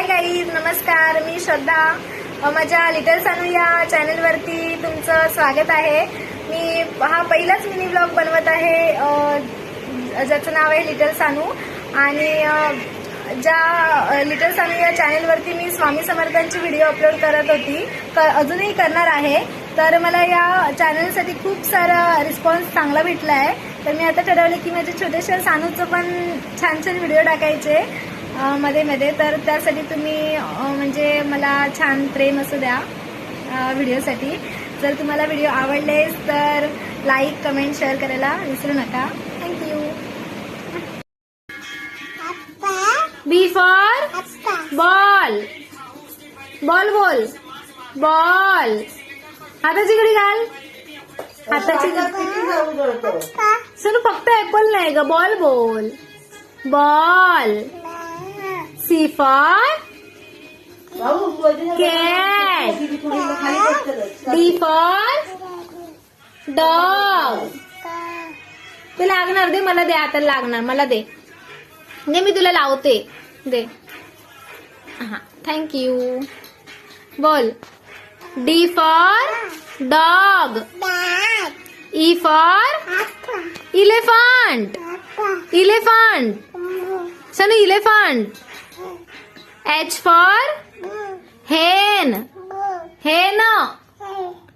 Hi guys, नमस्कार. मी श्रद्धा. माझ्या little Sanu या चॅनलवरती तुमचं स्वागत आहे. मी हा पहिलाच मिनी ब्लॉग बनवत आहे ज्याचं नाव आहे लिटल सानू. आणि ज्या लिटल सानू या चॅनलवरती मी स्वामी समर्थांची व्हिडिओ अपलोड करत होती, अजूनही करणार आहे. तर मला या चॅनलसाठी खूप सारा रिस्पॉन्स चांगला भेटला आहे. तर मी आता ठरवले की माझ्या छोट्याशा सानूचं पण छान छान व्हिडिओ टाकायचे मध्ये मध्ये. तर त्यासाठी तुम्ही म्हणजे मला छान प्रेम असू द्या व्हिडिओसाठी. जर तुम्हाला व्हिडिओ आवडलेस तर लाईक, कमेंट, शेअर करायला विसरू नका. Thank you. B for ball. Ball बोल. बॉल. हाताची घडी घाल. हाताची सुन, फक्त ऍपल नाही ग, बॉल बोल. Ball. C for cat. D for dog. ते लागणार, दे मला, दे आता लागणार मला, दे मी तुला लावते, दे. हा, थँक्यू. बोल. D for dog. E for elephant. Elephant. सनू, elephant. H for hen. Hen.